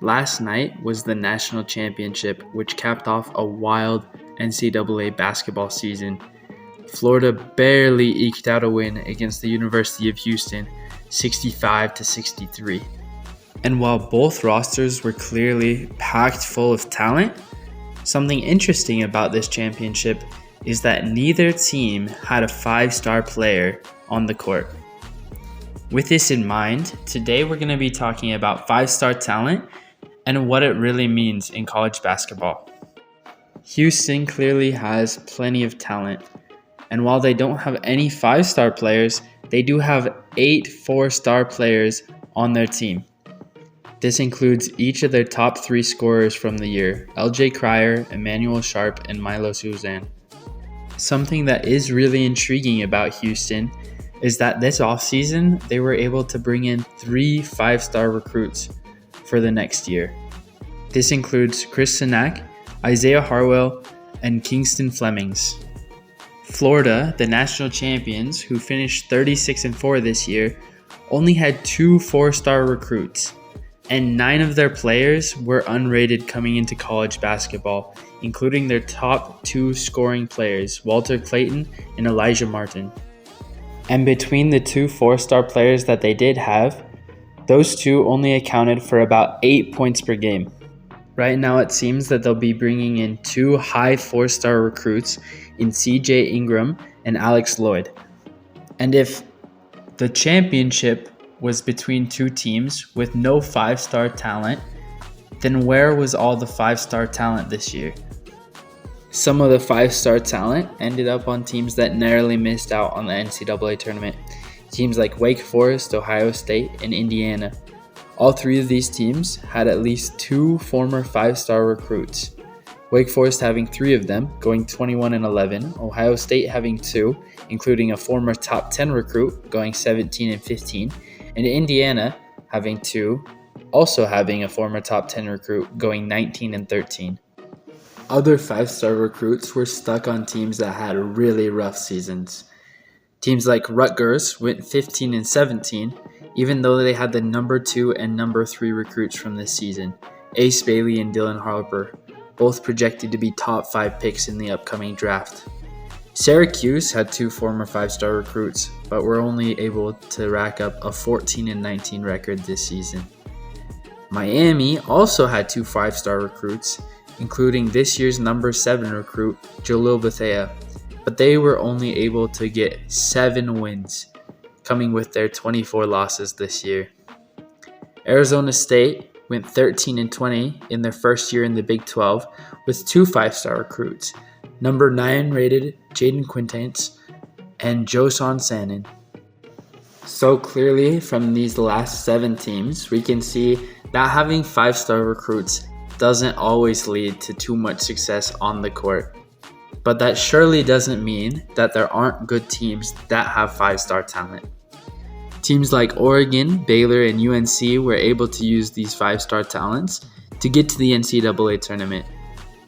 Last night was the national championship, which capped off a wild NCAA basketball season. Florida barely eked out a win against the University of Houston, 65-63. And while both rosters were clearly packed full of talent, something interesting about this championship is that neither team had a 5-star player on the court. With this in mind, today we're going to be talking about 5-star talent and what it really means in college basketball. Houston clearly has plenty of talent, and while they don't have any 5-star players, they do have 8 4-star players on their team. This includes each of their top 3 scorers from the year, LJ Cryer, Emmanuel Sharp, and Milo Suzanne. Something that is really intriguing about Houston is that this offseason, they were able to bring in 3 5-star recruits for the next year. This includes Chris Sinak, Isaiah Harwell, and Kingston Flemings. Florida, the national champions, who finished 36-4 this year, only had 2 4-star recruits, and 9 of their players were unrated coming into college basketball, including their top 2 scoring players, Walter Clayton and Elijah Martin. And between the 2 4-star players that they did have, those 2 only accounted for about 8 points per game. Right now it seems that they'll be bringing in 2 high 4-star recruits in CJ Ingram and Alex Lloyd. And if the championship was between 2 teams with no 5-star talent, then where was all the 5-star talent this year? Some of the 5-star talent ended up on teams that narrowly missed out on the NCAA tournament. Teams like Wake Forest, Ohio State, and Indiana. All 3 of these teams had at least 2 former 5-star recruits. Wake Forest having 3 of them, going 21-11, Ohio State having 2, including a former top 10 recruit, going 17-15, and Indiana having 2, also having a former top 10 recruit, going 19-13. Other 5-star recruits were stuck on teams that had really rough seasons. Teams like Rutgers went 15-17, even though they had the number 2 and number 3 recruits from this season, Ace Bailey and Dylan Harper, both projected to be top 5 picks in the upcoming draft. Syracuse had 2 former 5-star recruits, but were only able to rack up a 14-19 record this season. Miami also had 2 5-star recruits, including this year's number 7 recruit, Jalil Bethea, but they were only able to get 7 wins, coming with their 24 losses this year. Arizona State went 13-20 in their first year in the Big 12 with 2 5-star recruits, number 9 rated Jaden Quintance and Joson Sannon. So clearly from these last 7 teams, we can see that having 5-star recruits doesn't always lead to too much success on the court. But that surely doesn't mean that there aren't good teams that have 5-star talent. Teams like Oregon, Baylor, and UNC were able to use these 5-star talents to get to the NCAA tournament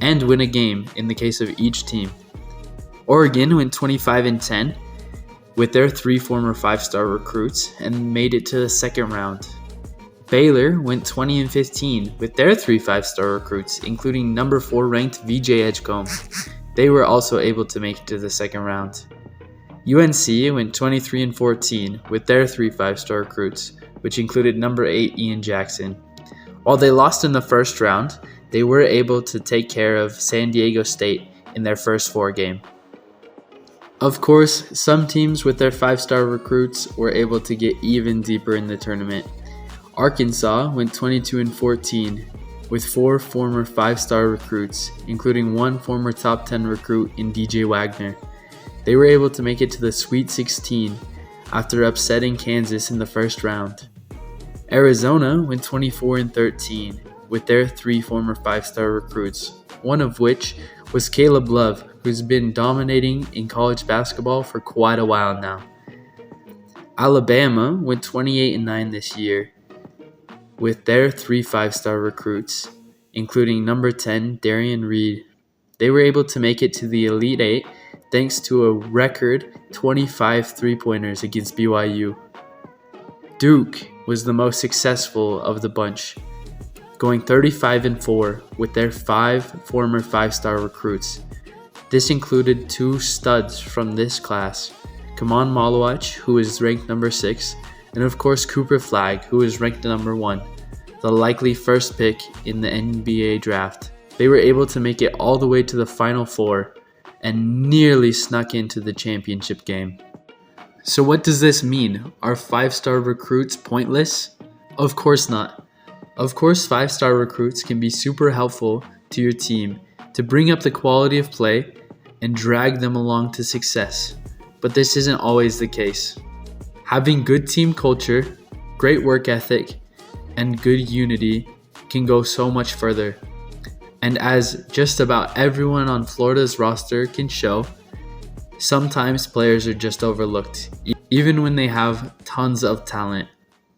and win a game in the case of each team. Oregon went 25-10 with their 3 former 5-star recruits and made it to the second round. Baylor went 20-15 with their 3 5-star recruits, including number 4 ranked VJ Edgecombe. They were also able to make it to the second round. UNC went 23-14 with their 3 5-star recruits, which included number 8 Ian Jackson. While they lost in the first round, they were able to take care of San Diego State in their first 4 game. Of course, some teams with their 5-star recruits were able to get even deeper in the tournament. Arkansas went 22-14 with 4 former 5-star recruits, including 1 former top 10 recruit in DJ Wagner. They were able to make it to the Sweet 16 after upsetting Kansas in the first round. Arizona went 24-13 with their 3 former 5-star recruits, one of which was Caleb Love, who's been dominating in college basketball for quite a while now. Alabama went 28-9 this year with their 3 5-star recruits, including number 10 Darian Reed. They were able to make it to the Elite 8 thanks to a record 25 3-pointers against BYU. Duke was the most successful of the bunch, going 35-4 with their 5 former 5-star recruits. This included 2 studs from this class, Kaman Malawach, who is ranked number 6, and of course Cooper Flagg, who is ranked number 1, the likely first pick in the NBA draft. They were able to make it all the way to the Final Four and nearly snuck into the championship game. So what does this mean? Are 5-star recruits pointless? Of course not. Of course, 5-star recruits can be super helpful to your team to bring up the quality of play and drag them along to success. But this isn't always the case. Having good team culture, great work ethic, and good unity can go so much further. And as just about everyone on Florida's roster can show, sometimes players are just overlooked, even when they have tons of talent.